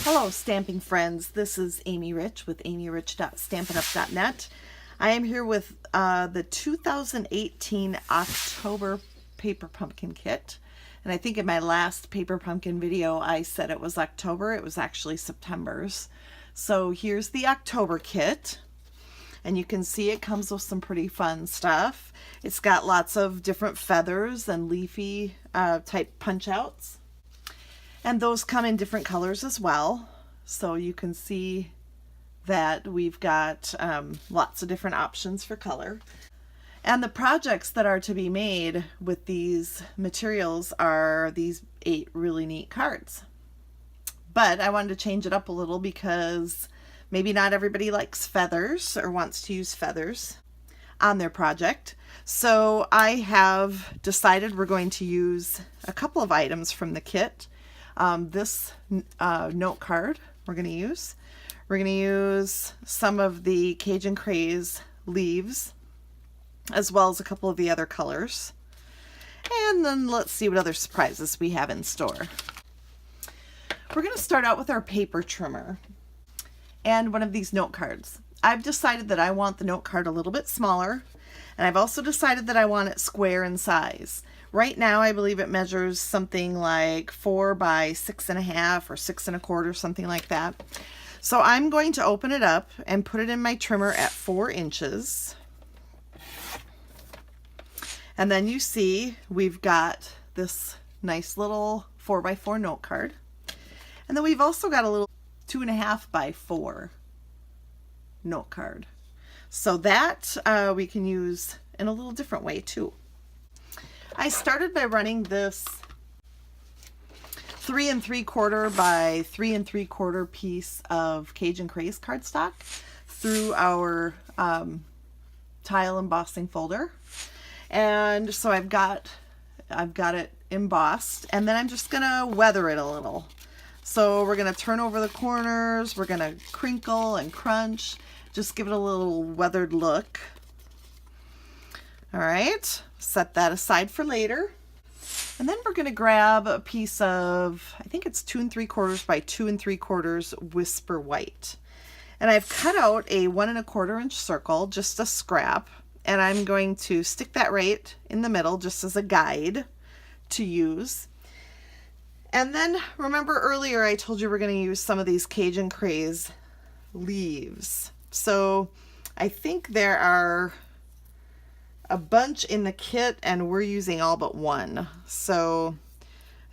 Hello, stamping friends. This is Amy Rich with amyrich.stampinup.net. I am here with the 2018 October Paper Pumpkin Kit. And I think in my last Paper Pumpkin video, I said it was October. It was actually September's. So here's the October kit. And you can see it comes with some pretty fun stuff. It's got lots of different feathers and leafy type punch outs. And those come in different colors as well. So you can see that we've got lots of different options for color. And the projects that are to be made with these materials are these 8 really neat cards. But I wanted to change it up a little because maybe not everybody likes feathers or wants to use feathers on their project. So I have decided we're going to use a couple of items from the kit. This note card we're going to use. We're going to use some of the Cajun Craze leaves, as well as a couple of the other colors. And then let's see what other surprises we have in store. We're going to start out with our paper trimmer and one of these note cards. I've decided that I want the note card a little bit smaller, and I've also decided that I want it square in size. Right now, I believe it measures something like 4 by 6.5 or 6 1/4, something like that. So I'm going to open it up and put it in my trimmer at 4 inches. And then you see we've got this nice little 4 by 4 note card. And then we've also got a little 2.5 by 4 note card. So that we can use in a little different way too. I started by running this 3 3/4 by 3 3/4 piece of Cajun Craze cardstock through our tile embossing folder. And so I've got it embossed, and then I'm just gonna weather it a little. So we're gonna turn over the corners, we're gonna crinkle and crunch, just give it a little weathered look. All right, set that aside for later. And then we're gonna grab a piece of, I think it's 2 3/4 by 2 3/4 Whisper White. And I've cut out a 1 1/4 inch circle, just a scrap. And I'm going to stick that right in the middle, just as a guide to use. And then remember earlier I told you we're gonna use some of these Cajun Craze leaves. So I think there are a bunch in the kit, and we're using all but 1. So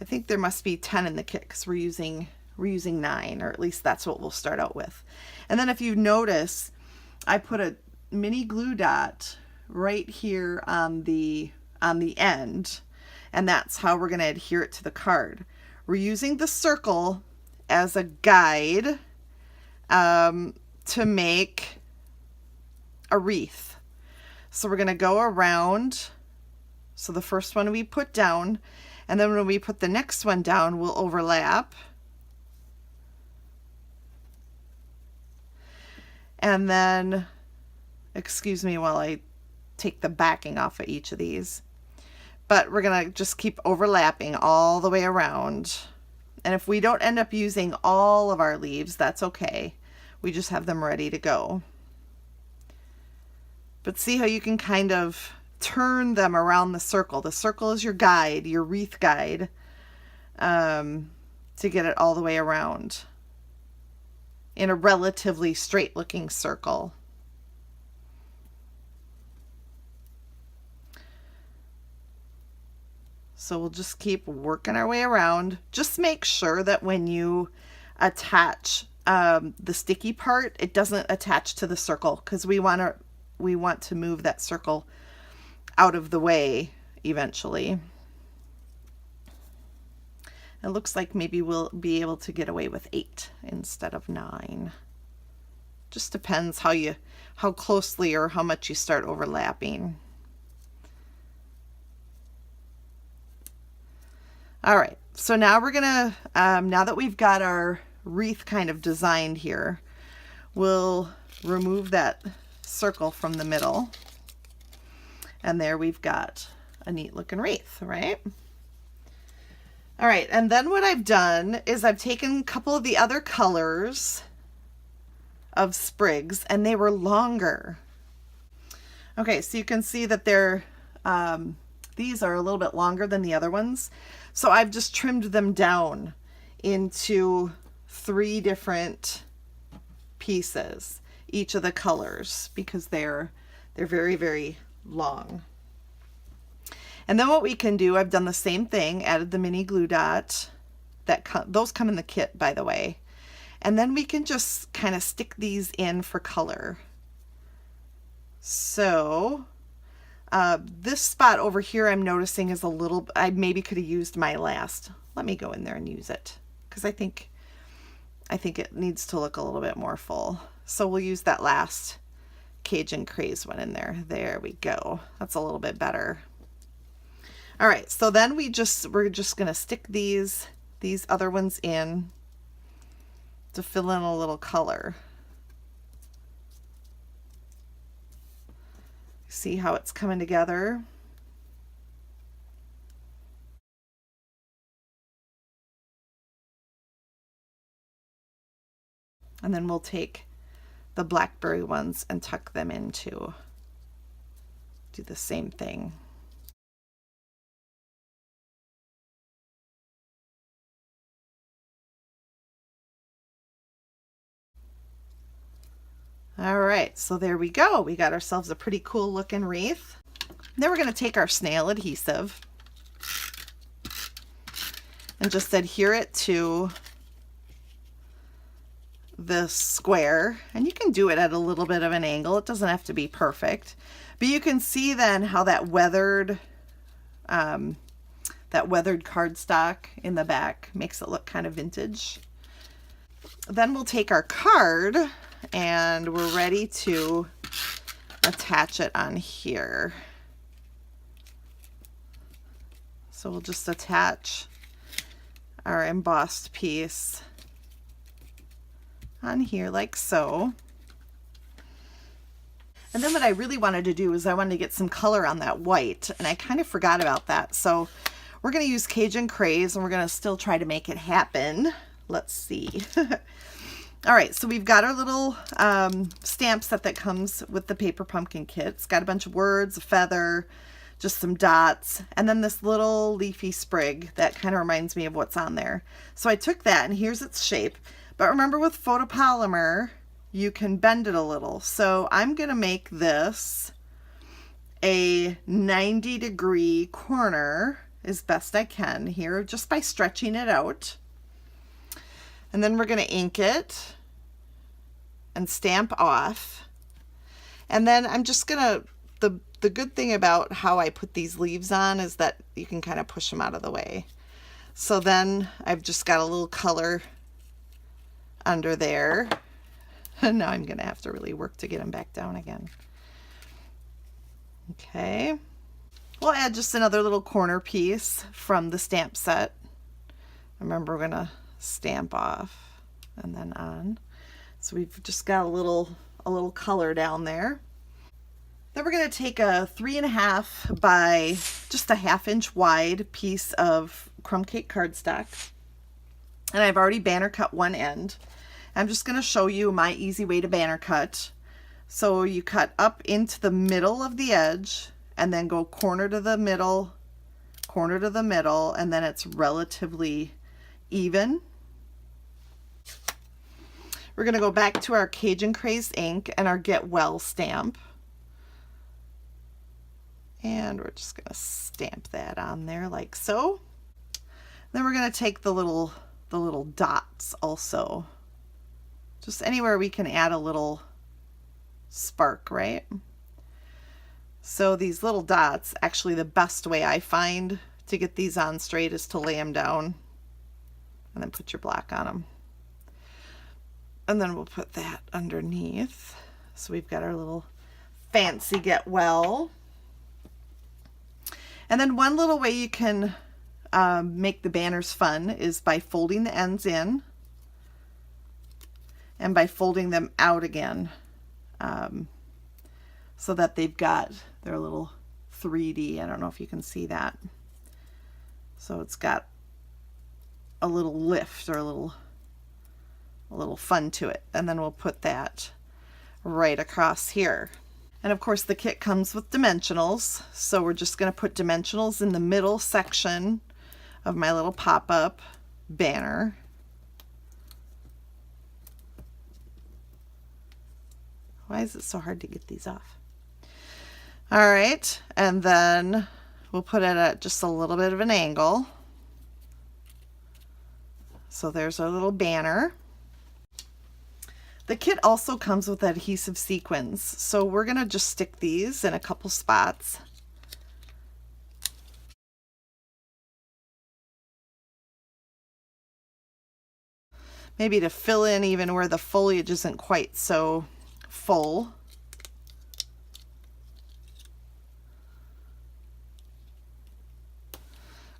I think there must be 10 in the kit because we're using 9, or at least that's what we'll start out with. And then if you notice, I put a mini glue dot right here on the end, and that's how we're going to adhere it to the card. We're using the circle as a guide to make a wreath. So we're going to go around. So the first one we put down, and then when we put the next one down, we'll overlap. And then, excuse me while I take the backing off of each of these. But we're going to just keep overlapping all the way around. And if we don't end up using all of our leaves, that's okay. We just have them ready to go. But see how you can kind of turn them around the circle. The circle is your guide, your wreath guide, to get it all the way around in a relatively straight looking circle. So we'll just keep working our way around. Just make sure that when you attach the sticky part, it doesn't attach to the circle, because we want to move that circle out of the way eventually. It looks like maybe we'll be able to get away with 8 instead of 9. Just depends how closely or how much you start overlapping. All right, so now we're gonna, now that we've got our wreath kind of designed here, we'll remove that circle from the middle, and there we've got a neat looking wreath, right? All right, and then what I've done is I've taken a couple of the other colors of sprigs, and they were longer. Okay, so you can see that they're these are a little bit longer than the other ones. So I've just trimmed them down into 3 different pieces, each of the colors, because they're very, very long. And then what we can do, I've done the same thing, added the mini glue dot. Those come in the kit, by the way. And then we can just kind of stick these in for color. So this spot over here I'm noticing is a little, I maybe could have used my last. Let me go in there and use it, because I think it needs to look a little bit more full. So we'll use that last Cajun Craze one in there. There we go. That's a little bit better. All right, so then we're just gonna stick these other ones in to fill in a little color. See how it's coming together? And then we'll take the blackberry ones and tuck them into. Do the same thing. All right, so there we go. We got ourselves a pretty cool looking wreath. Then we're going to take our snail adhesive and just adhere it to the square, and you can do it at a little bit of an angle. It doesn't have to be perfect, but you can see then how that weathered cardstock in the back makes it look kind of vintage. Then we'll take our card and we're ready to attach it on here. So we'll just attach our embossed piece on here like so. And then what I really wanted to do is I wanted to get some color on that white, and I kind of forgot about that. So we're going to use Cajun Craze, and we're going to still try to make it happen. Let's see. All right, so we've got our little stamp set that comes with the paper pumpkin kit. It's got a bunch of words, a feather, just some dots, and then this little leafy sprig that kind of reminds me of what's on there. So I took that, and here's its shape. But remember, with photopolymer, you can bend it a little. So I'm going to make this a 90-degree corner as best I can here, just by stretching it out. And then we're going to ink it and stamp off. And then I'm just going to, the good thing about how I put these leaves on is that you can kind of push them out of the way. So then I've just got a little color under there. And now I'm going to have to really work to get them back down again. Okay. We'll add just another little corner piece from the stamp set. Remember, we're going to stamp off and then on. So we've just got a little color down there. Then we're going to take a 3.5 by just a 1/2 inch wide piece of crumb cake cardstock. And I've already banner cut one end. I'm just going to show you my easy way to banner cut. So you cut up into the middle of the edge and then go corner to the middle, and then it's relatively even. We're going to go back to our Cajun Craze ink and our Get Well stamp. And we're just going to stamp that on there like so. Then we're going to take the little dots also. Just anywhere we can add a little spark, right? So these little dots, actually the best way I find to get these on straight is to lay them down and then put your black on them. And then we'll put that underneath. So we've got our little fancy Get Well. And then one little way you can make the banners fun is by folding the ends in and by folding them out again, so that they've got their little 3D. I don't know if you can see that. So it's got a little lift or a little fun to it. And then we'll put that right across here. And of course the kit comes with dimensionals, so we're just going to put dimensionals in the middle section of my little pop-up banner. Why is it so hard to get these off? All right, and then we'll put it at just a little bit of an angle. So there's our little banner. The kit also comes with adhesive sequins, so we're going to just stick these in a couple spots. Maybe to fill in even where the foliage isn't quite so full.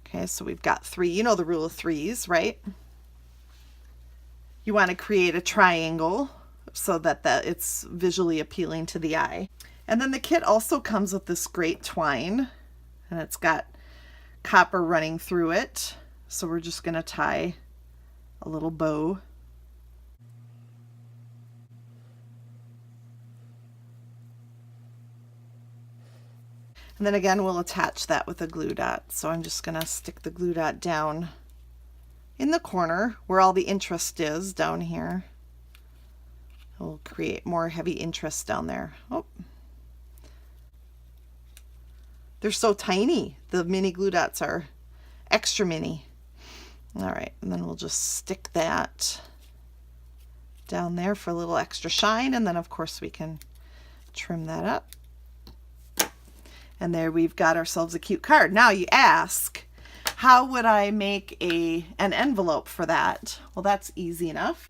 Okay, so we've got 3. You know the rule of threes, right? You want to create a triangle so that it's visually appealing to the eye. And then the kit also comes with this great twine, and it's got copper running through it. So we're just going to tie a little bow. And then again, we'll attach that with a glue dot. So I'm just going to stick the glue dot down in the corner where all the interest is down here. We'll create more heavy interest down there. Oh, they're so tiny. The mini glue dots are extra mini. All right, and then we'll just stick that down there for a little extra shine, and then of course we can trim that up. And there we've got ourselves a cute card. Now you ask, how would I make an envelope for that? Well, that's easy enough.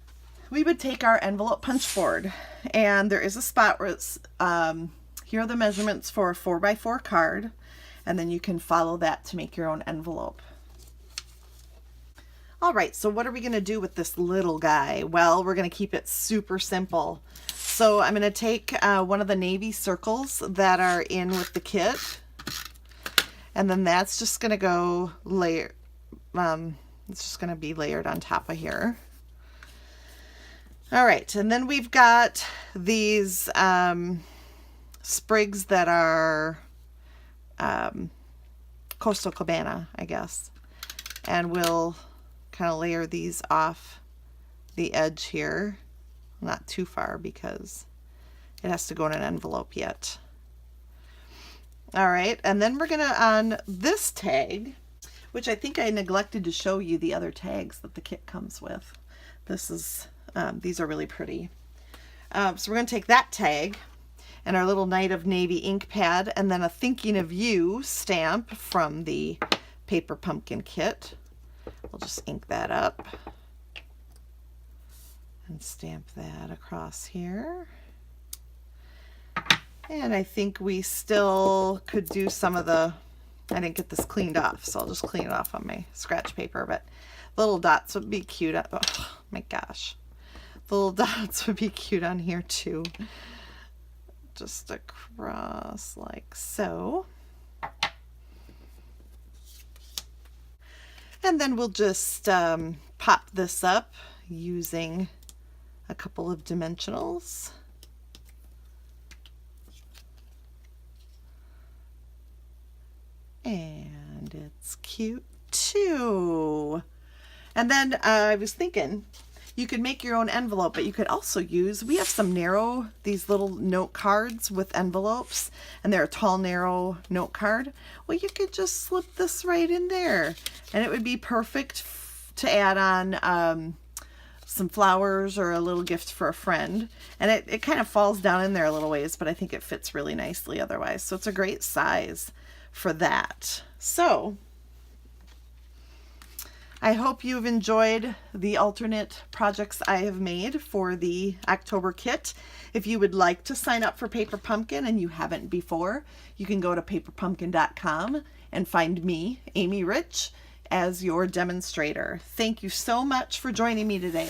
We would take our envelope punch board, and there is a spot where it's, here are the measurements for a 4x4 card, and then you can follow that to make your own envelope. All right, so what are we gonna do with this little guy? Well, we're gonna keep it super simple. So I'm gonna take one of the navy circles that are in with the kit, and then that's just gonna go layer, it's just gonna be layered on top of here. All right, and then we've got these sprigs that are Coastal Cabana, I guess. And we'll kind of layer these off the edge here. Not too far because it has to go in an envelope yet. All right, and then we're gonna, on this tag, which I think I neglected to show you the other tags that the kit comes with. This is, these are really pretty. So we're gonna take that tag and our little Night of Navy ink pad, and then a Thinking of You stamp from the Paper Pumpkin kit. We'll just ink that up and stamp that across here. And I think we still could do some of the, I didn't get this cleaned off, so I'll just clean it off on my scratch paper, but little dots would be cute. Oh my gosh. The little dots would be cute on here too. Just across like so. And then we'll just pop this up using a couple of dimensionals. And it's cute too. And then I was thinking you could make your own envelope, but you could also use, we have some narrow, these little note cards with envelopes, and they're a tall, narrow note card. Well, you could just slip this right in there, and it would be perfect to add on some flowers or a little gift for a friend. And it kind of falls down in there a little ways, but I think it fits really nicely otherwise. So it's a great size for that. So I hope you've enjoyed the alternate projects I have made for the October kit. If you would like to sign up for Paper Pumpkin and you haven't before, you can go to paperpumpkin.com and find me, Amy Rich, as your demonstrator. Thank you so much for joining me today.